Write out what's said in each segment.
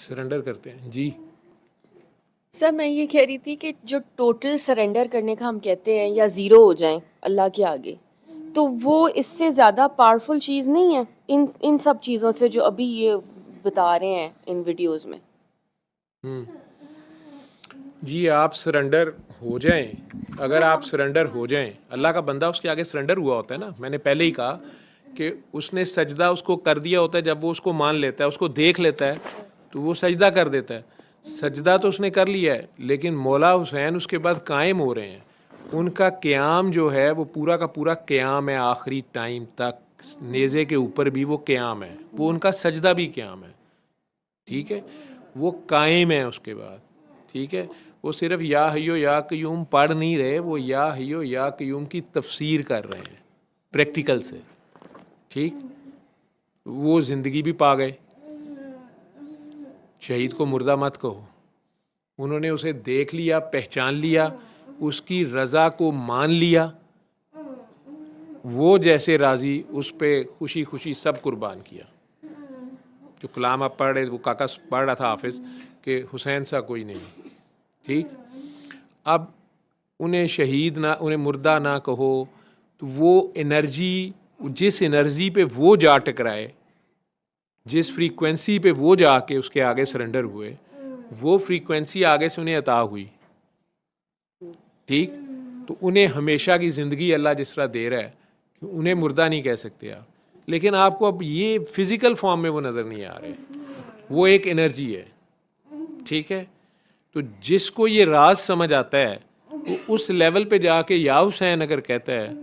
Surrender करते हैं जी। Sir मैं ये कह रही थी कि जो टोटल सरेंडर करने का हम कहते हैं या ज़ीरो हो जाएं अल्लाह के आगे, तो वो इससे ज़्यादा पावरफुल चीज़ नहीं है इन इन सब चीज़ों से जो अभी ये बता रहे हैं इन वीडियोस में। जी आप सरेंडर हो जाएं, अगर आप सरेंडर हो जाएं, अल्लाह का बंदा उसके आगे सरेंडर हुआ होता है ना। मैंने पहले ही कहा कि उसने सजदा उसको कर दिया होता है। जब वो उसको मान लेता है, उसको देख लेता है, तो वो सजदा कर देता है। सजदा तो उसने कर लिया है, लेकिन मौला हुसैन उसके बाद कायम हो रहे हैं। उनका क़याम जो है वो पूरा का पूरा क़याम है, आखिरी टाइम तक नेज़े के ऊपर भी वो क़याम है, वो उनका सजदा भी क़याम है। ठीक है, वो कायम है उसके बाद। ठीक है, वो सिर्फ या हय्यो या क़य्यूम पढ़ नहीं रहे, वो या हय्यो या क़य्यूम की तफसीर कर रहे हैं प्रैक्टिकल से। ठीक, वो ज़िंदगी भी पा गए। शहीद को मुर्दा मत कहो, उन्होंने उसे देख लिया, पहचान लिया, उसकी रज़ा को मान लिया। वो जैसे राज़ी, उस पर खुशी खुशी सब कुर्बान किया। जो कलाम आप पढ़ रहे, वो काका पढ़ रहा था हाफिज़ कि हुसैन सा कोई नहीं। ठीक, अब उन्हें शहीद ना, उन्हें मुर्दा ना कहो, तो वो एनर्जी, जिस एनर्जी पे वो जा टकराए, जिस फ्रीक्वेंसी पे वो जाके उसके आगे सरेंडर हुए, वो फ्रीक्वेंसी आगे से उन्हें अता हुई। ठीक, तो उन्हें हमेशा की ज़िंदगी अल्लाह जिस तरह दे रहा है, उन्हें मुर्दा नहीं कह सकते आप। लेकिन आपको अब ये फिज़िकल फॉर्म में वो नज़र नहीं आ रहे, वो एक एनर्जी है। ठीक है, तो जिसको ये राज समझ आता है, वो उस लेवल पे जाके या हुसैन अगर कहता है,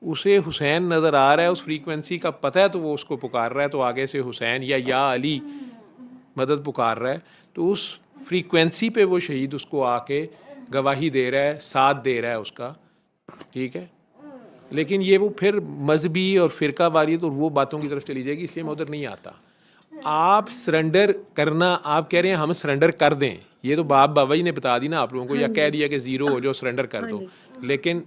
उसे हुसैन नज़र आ रहा है, उस फ्रीक्वेंसी का पता है, तो वो उसको पुकार रहा है, तो आगे से हुसैन या अली मदद पुकार रहा है, तो उस फ्रीक्वेंसी पे वो शहीद उसको आके गवाही दे रहा है, साथ दे रहा है उसका। ठीक है, लेकिन ये वो फिर मजहबी और फ़िरका वारियत और वो बातों की तरफ चली जाएगी, इसलिए मैं उधर नहीं आता। आप सरेंडर करना, आप कह रहे हैं हम सरेंडर कर दें, ये तो बाप बाबा जी ने बता दी ना आप लोगों को, या कह दिया कि ज़ीरो हो जाओ, सरेंडर कर दो। लेकिन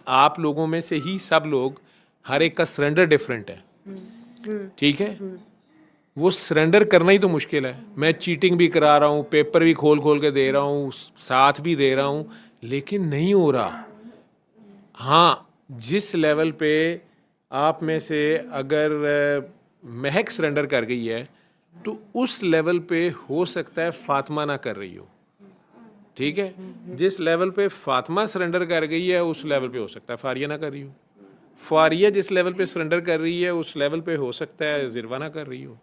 आप लोगों में से ही सब लोग, हर एक का सरेंडर डिफरेंट है। ठीक है, वो सरेंडर करना ही तो मुश्किल है। मैं चीटिंग भी करा रहा हूँ, पेपर भी खोल खोल के दे रहा हूँ, साथ भी दे रहा हूँ, लेकिन नहीं हो रहा। हाँ, जिस लेवल पे आप में से अगर महक सरेंडर कर गई है, तो उस लेवल पे हो सकता है फातिमा ना कर रही हो। ठीक है, जिस लेवल पे फातिमा सरेंडर कर गई है, उस लेवल पे हो सकता है फारिया ना कर रही हो। फारिया जिस लेवल पे सरेंडर कर रही है, उस लेवल पे हो सकता है ज़िरवा ना कर रही हो।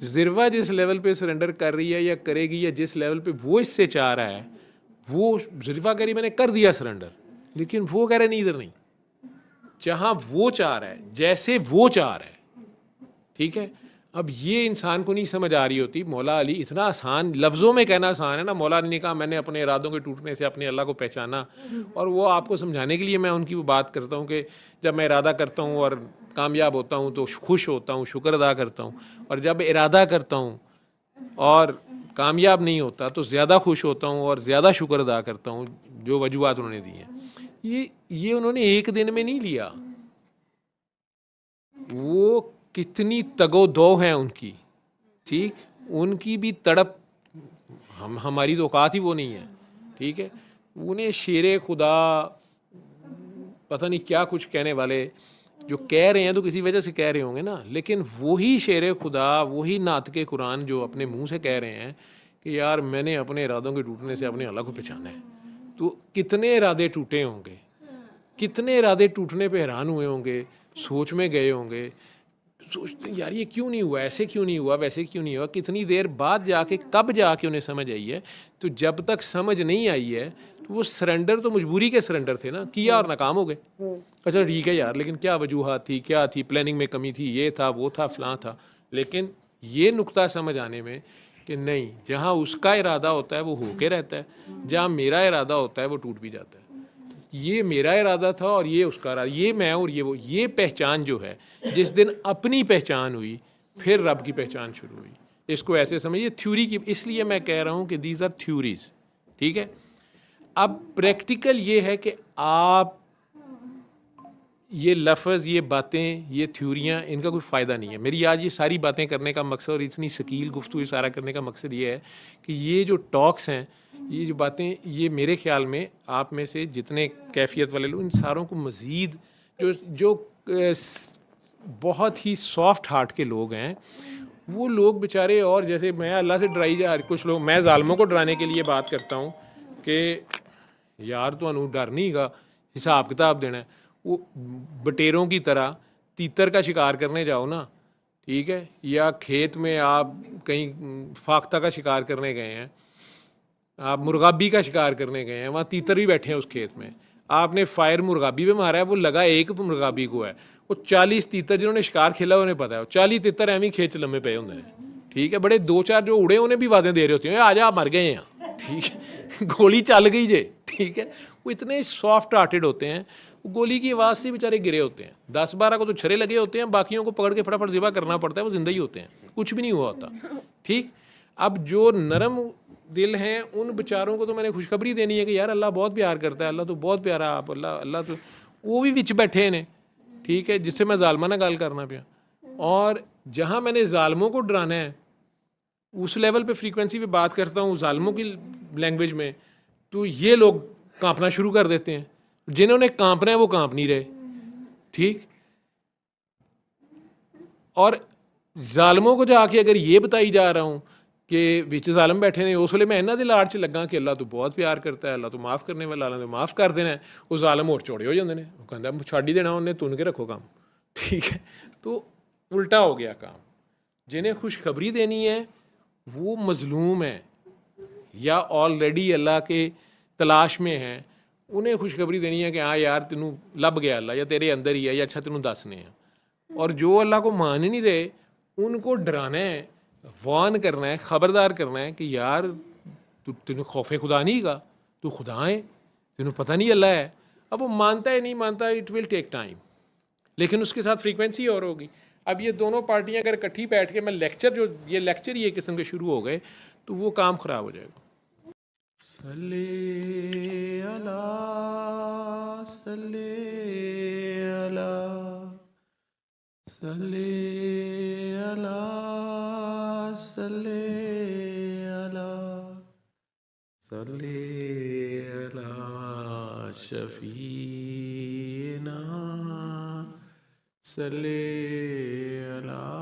ज़िरवा जिस लेवल पे सरेंडर कर रही है या करेगी, या जिस लेवल पे वो इससे चाह रहा है, वो ज़िरवा कह रही मैंने कर दिया सरेंडर, लेकिन वो कह रहे नहीं, इधर नहीं, जहाँ वो चाह रहा है, जैसे वो चाह रहा है। ठीक है, अब ये इंसान को नहीं समझ आ रही होती। मौला अली इतना आसान, लफ्ज़ों में कहना आसान है ना। मौला अली ने कहा मैंने अपने इरादों के टूटने से अपने अल्लाह को पहचाना, और वो आपको समझाने के लिए मैं उनकी वो बात करता हूँ कि जब मैं इरादा करता हूँ और कामयाब होता हूँ तो खुश होता हूँ, शुक्र अदा करता हूँ, और जब इरादा करता हूँ और कामयाब नहीं होता तो ज़्यादा खुश होता हूँ और ज़्यादा शुक्र अदा करता हूँ। जो वजूहत उन्होंने दी हैं, ये उन्होंने एक दिन में नहीं लिया। वो कितनी तगो-दो है उनकी। ठीक, उनकी भी तड़प, हमारी तो औकात ही वो नहीं है। ठीक है, उन्हें शेरे खुदा पता नहीं क्या कुछ कहने वाले जो कह रहे हैं तो किसी वजह से कह रहे होंगे ना, लेकिन वही शेरे खुदा, वही नात के कुरान जो अपने मुंह से कह रहे हैं कि यार मैंने अपने इरादों के टूटने से अपने अल्लाह को पहचाना है। तो कितने इरादे टूटे होंगे, कितने इरादे टूटने पे हैरान हुए होंगे, सोच में गए होंगे, सोचते यार ये क्यों नहीं हुआ, ऐसे क्यों नहीं हुआ, वैसे क्यों नहीं हुआ। कितनी देर बाद जाके, कब जाके उन्हें समझ आई है। तो जब तक समझ नहीं आई है, तो वो सरेंडर तो मजबूरी के सरेंडर थे ना, किया और नाकाम हो गए। अच्छा ठीक है यार, लेकिन क्या वजूहत थी, क्या थी, प्लानिंग में कमी थी, ये था, वो था, फलां था। लेकिन ये नुक्ता समझ आने में कि नहीं, जहाँ उसका इरादा होता है वो होके रहता है, जहाँ मेरा इरादा होता है वो टूट भी जाता है। ये मेरा इरादा था और ये उसका इरादा, ये मैं और ये वो। ये पहचान जो है, जिस दिन अपनी पहचान हुई, फिर रब की पहचान शुरू हुई। इसको ऐसे समझिए थ्योरी की, इसलिए मैं कह रहा हूँ कि दीज आर थ्योरीज। ठीक है, अब प्रैक्टिकल ये है कि आप ये लफ्ज़, ये बातें, ये थ्योरियाँ, इनका कोई फ़ायदा नहीं है। मेरी आज ये सारी बातें करने का मकसद और इतनी शकील गुफ्तगू सारा करने का मकसद ये है कि ये जो टॉक्स हैं, ये जो बातें, ये मेरे ख़्याल में आप में से जितने कैफियत वाले लोग, इन सारों को मज़ीद जो जो बहुत ही सॉफ्ट हार्ट के लोग हैं, वो लोग बेचारे, और जैसे मैं अल्लाह से डराई जा, कुछ लोग, मैं ज़ालिमों को डराने के लिए बात करता हूँ कि यार ਤੁਹਾਨੂੰ डर नहीं गा, हिसाब किताब देना है। वो बटेरों की तरह तीतर का शिकार करने जाओ ना, ठीक है, या खेत में आप कहीं फाख्ता का शिकार करने गए हैं, आप मुर्गाबी का शिकार करने गए हैं, वहाँ तीतर भी बैठे हैं उस खेत में, आपने फायर मुर्गाबी पे मारा है, वो लगा एक मुर्गाबी को है, वो 40 तीतर जिन्होंने शिकार खेला उन्हें पता है, 40 तीतर एवं खेच लम्बे पे होंगे, ठीक है, बड़े 2-4 जो उड़े उन्हें भी आवाज़ें दे रहे होते हैं, आज आप मर गए हैं, ठीक है, गोली चल गई जे, ठीक है, वो इतने सॉफ्ट हार्टेड होते हैं, वो गोली की आवाज़ से बेचारे गिरे होते हैं, 10-12 को तो छरे लगे होते हैं, बाकियों को पकड़ के फटाफट ज़िबा करना पड़ता है, वो जिंदा ही होते हैं, कुछ भी नहीं हुआ होता, ठीक। अब जो नरम दिल हैं उन बेचारों को तो मैंने खुशखबरी देनी है कि यार अल्लाह बहुत प्यार करता है, अल्लाह तो बहुत प्यारा, आप अल्लाह तो वो भी विच बैठे ने, ठीक है, जिससे मैं ज़ालमा ना गल करना पिया, और जहाँ मैंने ज़ालमों को डराना है उस लेवल पे फ्रीक्वेंसी पे बात करता हूँ ज़ालिमों की लैंग्वेज में, तो ये लोग कांपना शुरू कर देते हैं, जिन्होंने कांपना है वो कांप नहीं रहे, ठीक। और ਜ਼ਾਲਮों को जाके अगर ये बताई जा रहा हूँ कि विच ਜ਼ਾਲਮ बैठे ने, उस वे मैं इन्हों के लाड़ च लगा कि अल्लाह तो बहुत प्यार करता है, अल्लाह तो माफ़ करने वाला, अल्लाह तो माफ़ कर देना है, वो ਜ਼ਾਲਮ होर चौड़े हो जाते हैं, वो कहता छड़ ही देना, उन्हें तुन के रखो काम, ठीक है। तो उल्टा हो गया काम, जिन्हें खुशखबरी देनी है वो मज़लूम है या ऑलरेडी अल्लाह के तलाश में हैं, उन्हें खुशखबरी देनी है कि हाँ यार तेनू लभ गया अल्लाह, या तेरे अंदर ही है, या अच्छा तेनू दसने हैं। और जो अल्लाह को मान ही नहीं रहे उनको डराना है, वार्न करना है, ख़बरदार करना है कि यार तेनू खौफे खुदा नहीं का, तू खुदा है, तेनू पता नहीं अल्लाह है। अब वो मानता है नहीं मानता, इट विल टेक टाइम, लेकिन उसके साथ फ्रीक्वेंसी और होगी। अब ये दोनों पार्टियां अगर इकट्ठी बैठ के मैं लेक्चर, जो ये लेक्चर ही एक किस्म के शुरू हो गए, तो वो काम ख़राब हो जाएगा। सल्ले अला सल्ले अला सल्ले अला सल्ले अला सल्ले अला शफीना सल्ले अला